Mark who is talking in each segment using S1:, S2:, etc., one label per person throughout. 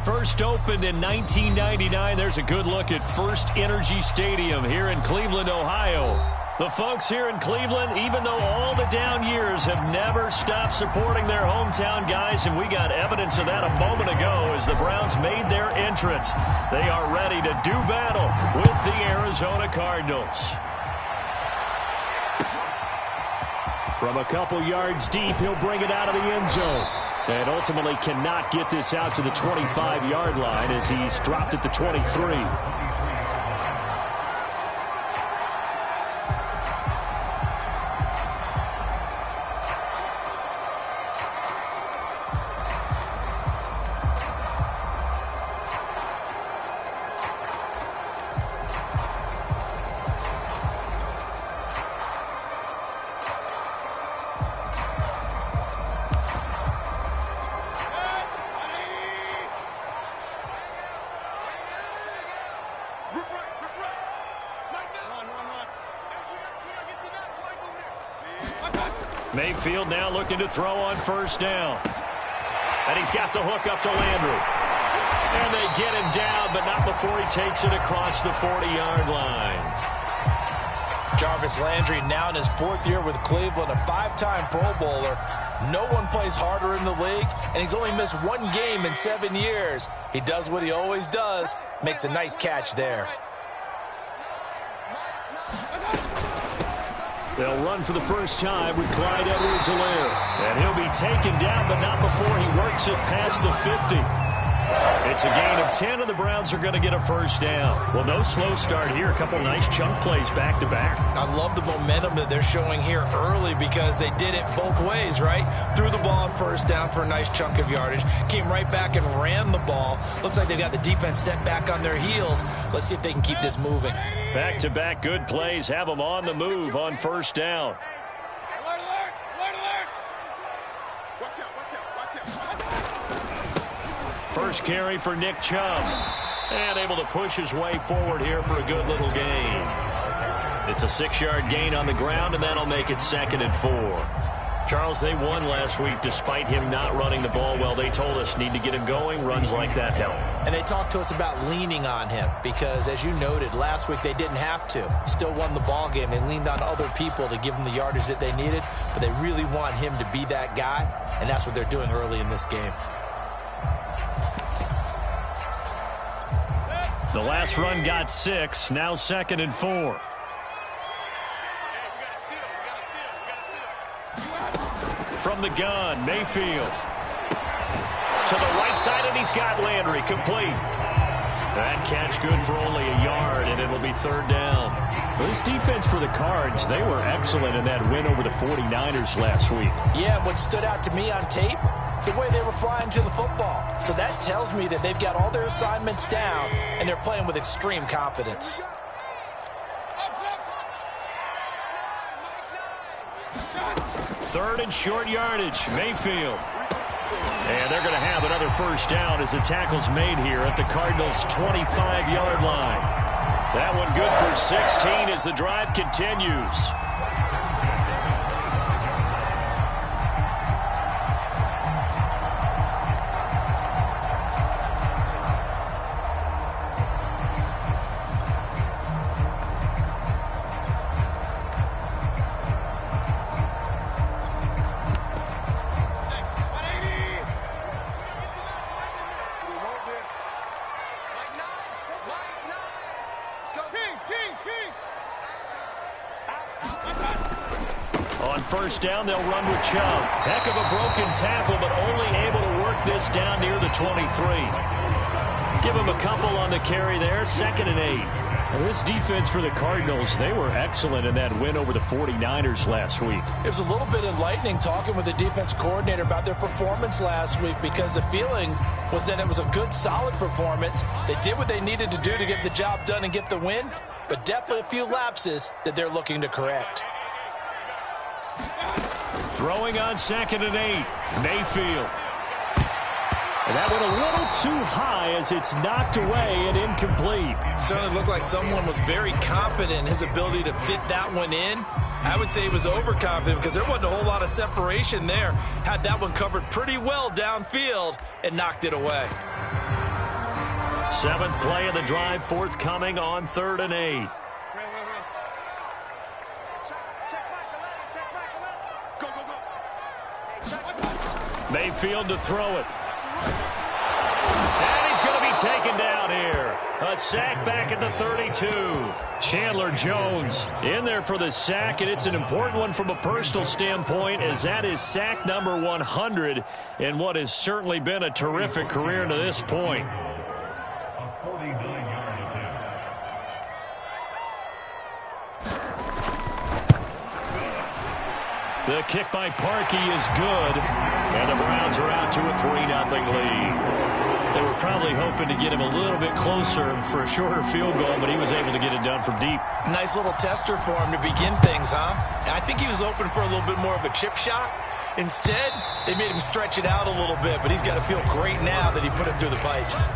S1: First opened in 1999. There's a good look at First Energy Stadium here in Cleveland, Ohio. The folks here in Cleveland, even though all the down years, have never stopped supporting their hometown guys, and we got evidence of that a moment ago as the Browns made their entrance. They are ready to do battle with the Arizona Cardinals. From a couple yards deep, he'll bring it out of the end zone. And ultimately cannot get this out to the 25-yard line as he's dropped at the 23. Mayfield now looking to throw on first down. And he's got the hook up to Landry. And they get him down, but not before he takes it across the 40-yard line.
S2: Jarvis Landry now in his 4th year with Cleveland, a 5-time Pro Bowler. No one plays harder in the league, and he's only missed 1 game in 7 years. He does what he always does, makes a nice catch there.
S1: They'll run for the first time with Clyde Edwards-Helaire. And he'll be taken down, but not before he works it past the 50. It's a gain of 10, and the Browns are going to get a first down. Well, no slow start here. A couple nice chunk plays back-to-back.
S2: I love the momentum that they're showing here early because they did it both ways, right? Threw the ball on first down for a nice chunk of yardage. Came right back and ran the ball. Looks like they've got the defense set back on their heels. Let's see if they can keep this moving.
S1: Back-to-back good plays have them on the move on first down. First carry for Nick Chubb. And able to push his way forward here for a good little gain. It's a 6-yard gain on the ground, and that'll make it 2nd and 4. Charles, they won last week despite him not running the ball well. They told us need to get him going. Runs like that help.
S2: And they talked to us about leaning on him because, as you noted, last week they didn't have to. Still won the ball game. They leaned on other people to give them the yardage that they needed, but they really want him to be that guy, and that's what they're doing early in this game.
S1: The last run got 6. Now 2nd and 4. From the gun, Mayfield. To the right side, and he's got Landry complete. That catch good for only a yard, and it'll be 3rd down. Well, this defense for the Cards, they were excellent in that win over the 49ers last week.
S2: Yeah, what stood out to me on tape, the way they were flying to the football. So that tells me that they've got all their assignments down, and they're playing with extreme confidence.
S1: Third and short yardage, Mayfield. And they're going to have another first down as the tackle's made here at the Cardinals' 25-yard line. That one good for 16 as the drive continues. First down, they'll run with Chubb. Heck of a broken tackle, but only able to work this down near the 23. Give him a couple on the carry there, 2nd and 8. And this defense for the Cardinals, they were excellent in that win over the 49ers last week.
S2: It was a little bit enlightening talking with the defense coordinator about their performance last week because the feeling was that it was a good, solid performance. They did what they needed to do to get the job done and get the win, but definitely a few lapses that they're looking to correct.
S1: Throwing on 2nd and 8, Mayfield. And that went a little too high as it's knocked away and incomplete.
S2: Certainly looked like someone was very confident in his ability to fit that one in. I would say he was overconfident because there wasn't a whole lot of separation there. Had that one covered pretty well downfield and knocked it away.
S1: Seventh play of the drive, forthcoming on 3rd and 8. Mayfield to throw it. And he's going to be taken down here. A sack back at the 32. Chandler Jones in there for the sack, and it's an important one from a personal standpoint, as that is sack number 100 in what has certainly been a terrific career to this point. The kick by Parkey is good, and the Browns are out to a 3-0 lead. They were probably hoping to get him a little bit closer for a shorter field goal, but he was able to get it done from deep.
S2: Nice little tester for him to begin things, huh? I think he was open for a little bit more of a chip shot. Instead, they made him stretch it out a little bit, but he's got to feel great now that he put it through the pipes.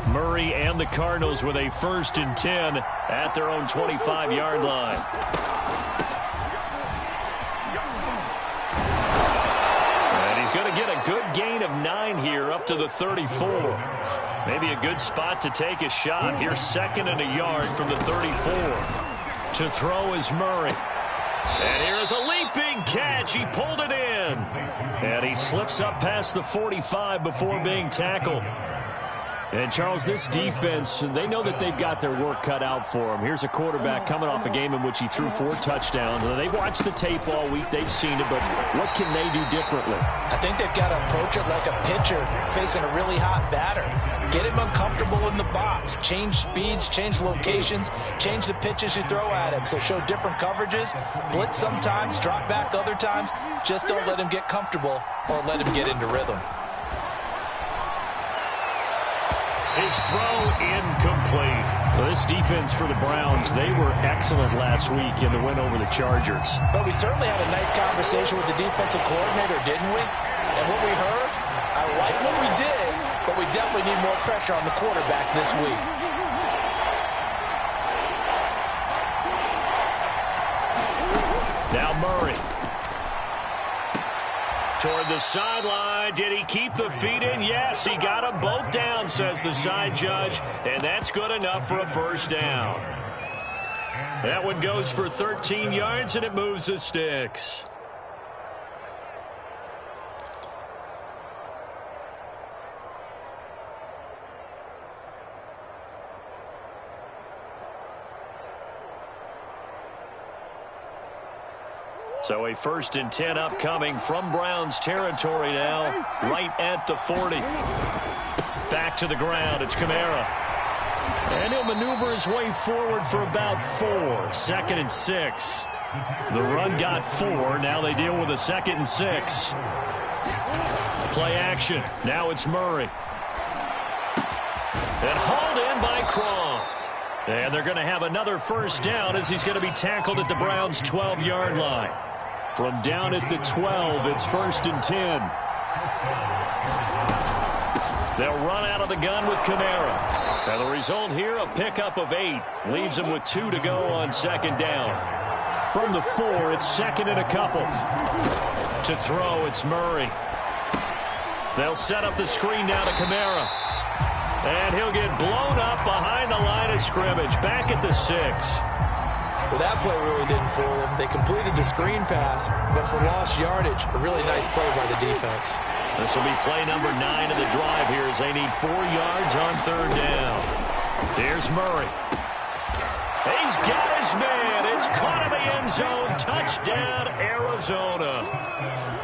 S1: Murray and the Cardinals with a 1st and 10 at their own 25-yard line. And he's going to get a good gain of 9 here up to the 34. Maybe a good spot to take a shot. Here's 2nd and a yard from the 34. To throw is Murray. And here is a leaping catch. He pulled it in. And he slips up past the 45 before being tackled. And, Charles, this defense, they know that they've got their work cut out for them. Here's a quarterback coming off a game in which he threw 4 touchdowns. And they've watched the tape all week. They've seen it, but what can they do differently?
S2: I think they've got to approach it like a pitcher facing a really hot batter. Get him uncomfortable in the box. Change speeds, change locations, change the pitches you throw at him. So show different coverages, blitz sometimes, drop back other times. Just don't let him get comfortable or let him get into rhythm.
S1: His throw incomplete. Well, this defense for the Browns, they were excellent last week in the win over the Chargers.
S2: But we certainly had a nice conversation with the defensive coordinator, didn't we? And what we heard, I like what we did, but we definitely need more pressure on the quarterback this week.
S1: Now Murray. Toward the sideline. Did he keep the feet in? Yes, he got them both down, says the side judge, and that's good enough for a 1st down. That one goes for 13 yards, and it moves the sticks. So a 1st and 10 upcoming from Browns territory now, right at the 40. Back to the ground, it's Kamara. And he'll maneuver his way forward for about 4. 2nd and 6. The run got 4, now they deal with a 2nd and 6. Play action, now it's Murray. And hauled in by Croft. And they're going to have another 1st down as he's going to be tackled at the Browns' 12-yard line. From down at the 12, it's 1st and 10. They'll run out of the gun with Kamara. Now the result here, a pickup of 8. Leaves them with 2 to go on 2nd down. From the 4, it's 2nd and a couple. To throw, it's Murray. They'll set up the screen now to Kamara. And he'll get blown up behind the line of scrimmage. Back at the 6.
S2: Well, that play really didn't fool them. They completed the screen pass, but for lost yardage, a really nice play by the defense.
S1: This will be play number 9 of the drive here as they need 4 yards on 3rd down. Here's Murray. He's got his man. It's caught in the end zone. Touchdown, Arizona.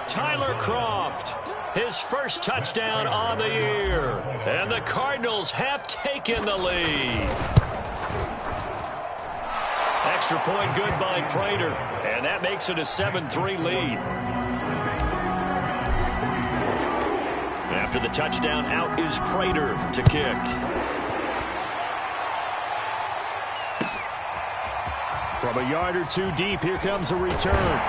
S1: Tyler Croft, his 1st touchdown on the year. And the Cardinals have taken the lead. Extra point good by Prater, and that makes it a 7-3 lead. After the touchdown, out is Prater to kick. From a yard or 2 deep, here comes a return.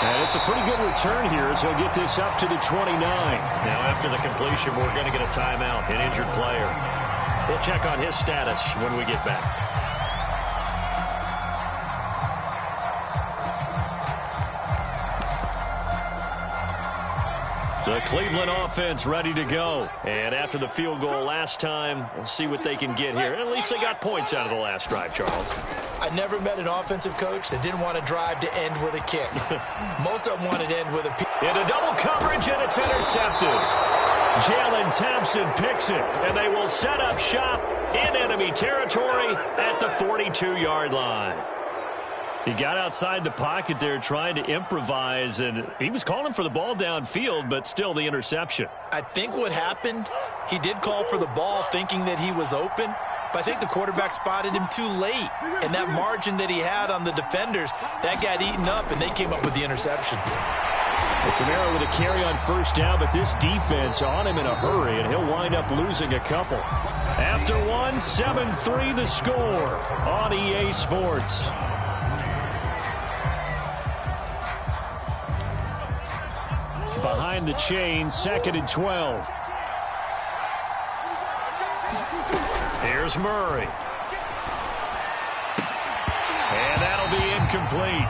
S1: And it's a pretty good return here as he'll get this up to the 29. Now after the completion, we're going to get a timeout, an injured player. We'll check on his status when we get back. The Cleveland offense ready to go. And after the field goal last time, we'll see what they can get here. At least they got points out of the last drive, Charles.
S2: I never met an offensive coach that didn't want to drive to end with a kick. Most of them wanted to end with a...
S1: Into double coverage, and it's intercepted. Jalen Thompson picks it, and they will set up shop in enemy territory at the 42-yard line. He got outside the pocket there trying to improvise, and he was calling for the ball downfield, but still the interception.
S2: I think what happened, he did call for the ball thinking that he was open, but I think the quarterback spotted him too late. And that margin that he had on the defenders, that got eaten up, and they came up with the interception.
S1: Well, Kamara with a carry on first down, but this defense on him in a hurry, and he'll wind up losing a couple. After one, 7-3 the score on EA Sports. Behind the chain, 2nd and 12. Here's Murray. And that'll be incomplete.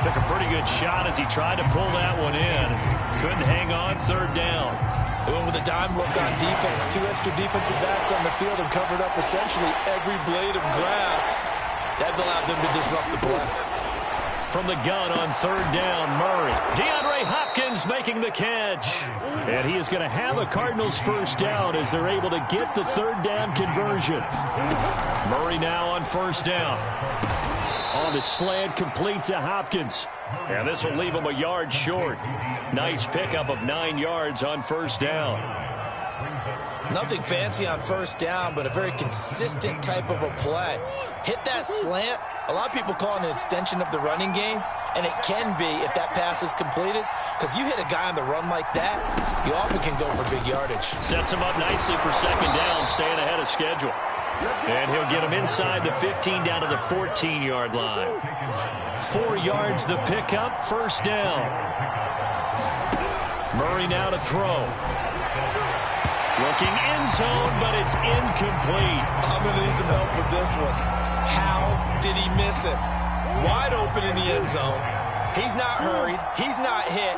S1: Took a pretty good shot as he tried to pull that one in. Couldn't hang on, 3rd down.
S2: They went with a dime look on defense. 2 extra defensive backs on the field and covered up essentially every blade of grass. That allowed them to disrupt the play.
S1: From the gun on 3rd down, Murray. DeAndre Hopkins making the catch. And he is going to have a Cardinals first down as they're able to get the 3rd down conversion. Murray now on 1st down. On the slant, complete to Hopkins. And this will leave him a yard short. Nice pickup of 9 yards on 1st down.
S2: Nothing fancy on 1st down, but a very consistent type of a play. Hit that slant. A lot of people call it an extension of the running game, and it can be if that pass is completed, because you hit a guy on the run like that, you often can go for big yardage.
S1: Sets him up nicely for 2nd down, staying ahead of schedule. And he'll get him inside the 15 down to the 14-yard line. 4 yards the pickup, 1st down. Murray now to throw. Looking end zone, but it's incomplete.
S2: I'm going to need some help with this one. How did he miss it? Wide open in the end zone. He's not hurried. He's not hit.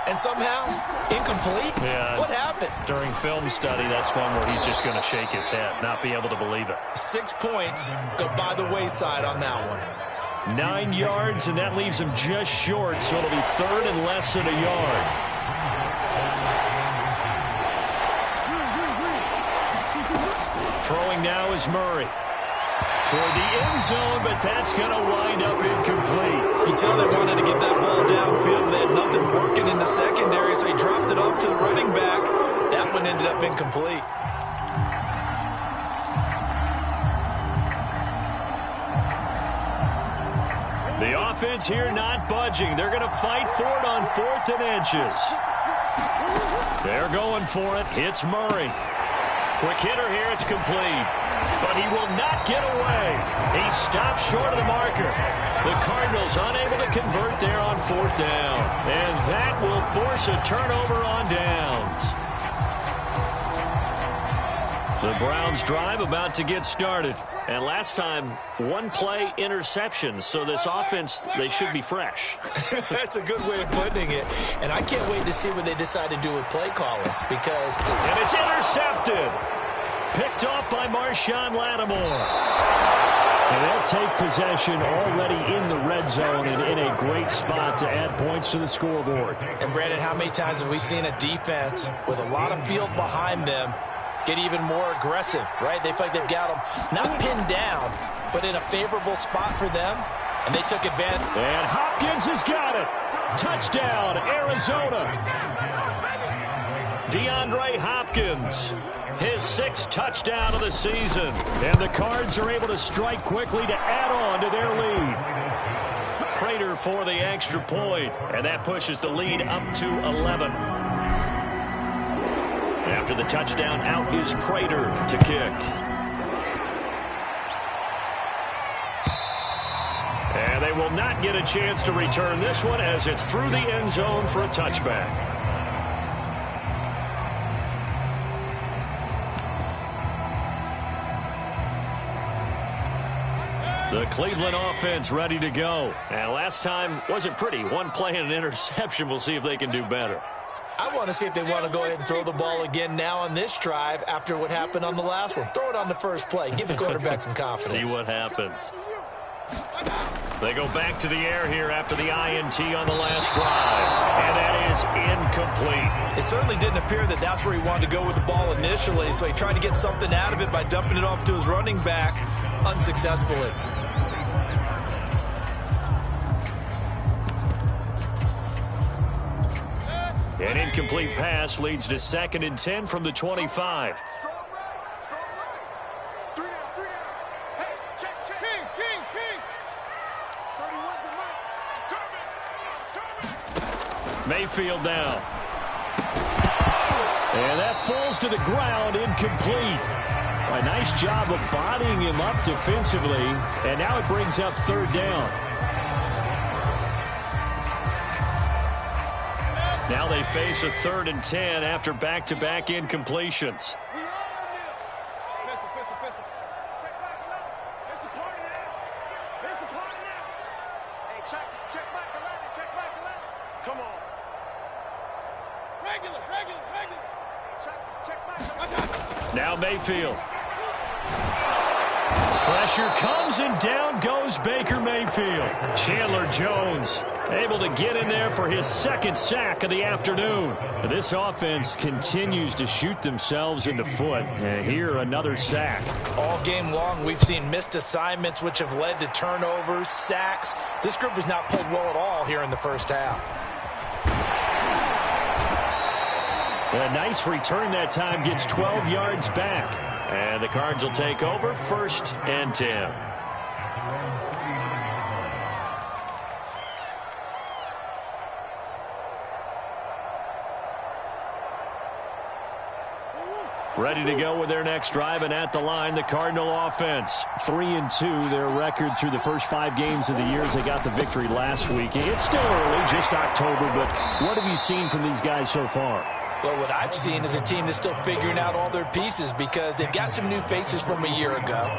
S2: And somehow, incomplete?
S1: Yeah.
S2: What happened?
S1: During film study, that's one where he's just going to shake his head, not be able to believe it.
S2: 6 points go by the wayside on that one.
S1: 9 yards, and that leaves him just short, so it'll be 3rd and less than a yard. Throwing now is Murray. Toward the end zone, but that's going to wind up incomplete.
S2: You can tell they wanted to get that ball downfield. They had nothing working in the secondary, so he dropped it off to the running back. That one ended up incomplete.
S1: The offense here not budging. They're going to fight for it on 4th and inches. They're going for it. It's Murray. Quick hitter here. It's complete. But he will not get away. He stops short of the marker. The Cardinals unable to convert there on 4th down. And that will force a turnover on downs. The Browns drive about to get started. And last time, 1 play interception. So this offense, they should be fresh.
S2: That's a good way of putting it. And I can't wait to see what they decide to do with play calling. Because...
S1: And it's intercepted. Picked off by Marshawn Lattimore. And they'll take possession already in the red zone and in a great spot to add points to the scoreboard.
S2: And Brandon, how many times have we seen a defense with a lot of field behind them get even more aggressive, right? They feel like they've got them not pinned down, but in a favorable spot for them, and they took advantage.
S1: And Hopkins has got it. Touchdown, Arizona. DeAndre Hopkins, his 6th touchdown of the season. And the Cards are able to strike quickly to add on to their lead. Prater for the extra point, and that pushes the lead up to 11. After the touchdown, out is Prater to kick. And they will not get a chance to return this one as it's through the end zone for a touchback. The Cleveland offense ready to go. And last time wasn't pretty. One play and an interception. We'll see if they can do better.
S2: I want to see if they want to go ahead and throw the ball again now on this drive after what happened on the last one. Throw it on the first play. Give the quarterback some confidence.
S1: See what happens. They go back to the air here after the INT on the last drive. And that is incomplete.
S2: It certainly didn't appear that that's where he wanted to go with the ball initially, so he tried to get something out of it by dumping it off to his running back unsuccessfully.
S1: An incomplete pass leads to 2nd and 10 from the 25. Mayfield now. And that falls to the ground, incomplete. A nice job of bodying him up defensively, and now it brings up 3rd down. Now they face a 3rd and 10 after back-to-back incompletions. Now Mayfield. Pressure comes and down goes Baker Mayfield. Chandler Jones able to get in there for his 2nd sack of the afternoon. This offense continues to shoot themselves in the foot. And here another sack.
S2: All game long we've seen missed assignments which have led to turnovers, sacks. This group has not played well at all here in the first half.
S1: A nice return that time, gets 12 yards back. And the Cards will take over 1st and 10. Ready to go with their next drive, and at the line, the Cardinal offense. 3-2, their record through the first 5 games of the year as they got the victory last week. It's still early, just October, but what have you seen from these guys so far?
S2: Well, what I've seen is a team that's still figuring out all their pieces because they've got some new faces from a year ago.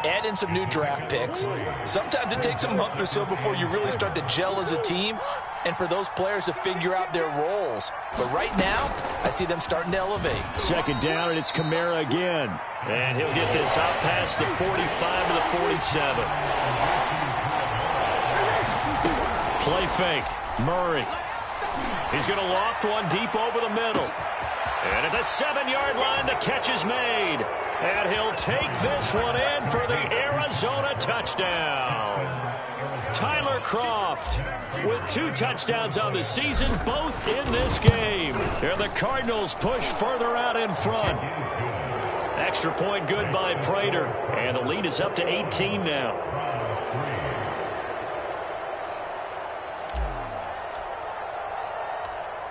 S2: Add in some new draft picks. Sometimes it takes a month or so before you really start to gel as a team and for those players to figure out their roles. But right now, I see them starting to elevate.
S1: 2nd down, and it's Kamara again. And he'll get this out past the 45 to the 47. Play fake. Murray. He's going to loft one deep over the middle. And at the 7-yard line, the catch is made. And he'll take this one in for the Arizona touchdown. Tyler Kroft with 2 touchdowns on the season, both in this game. And the Cardinals push further out in front. Extra point good by Prater. And the lead is up to 18 now.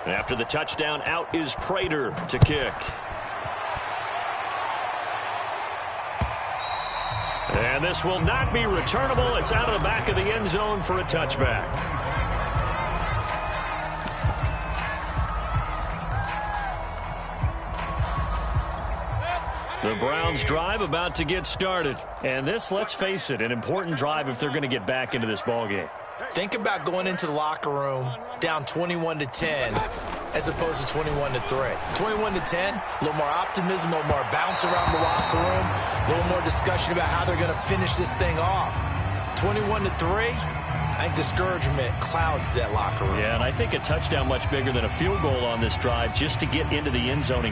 S1: After the touchdown, out is Prater to kick. And this will not be returnable. It's out of the back of the end zone for a touchback. The Browns drive about to get started. And this, let's face it, an important drive if they're going to get back into this ballgame.
S2: Think about going into the locker room down 21-10 as opposed to 21-3. 21-10, a little more optimism, a little more bounce around the locker room, a little more discussion about how they're going to finish this thing off. 21-3, I think discouragement clouds that locker room.
S1: Yeah, and I think a touchdown much bigger than a field goal on this drive just to get into the end zone and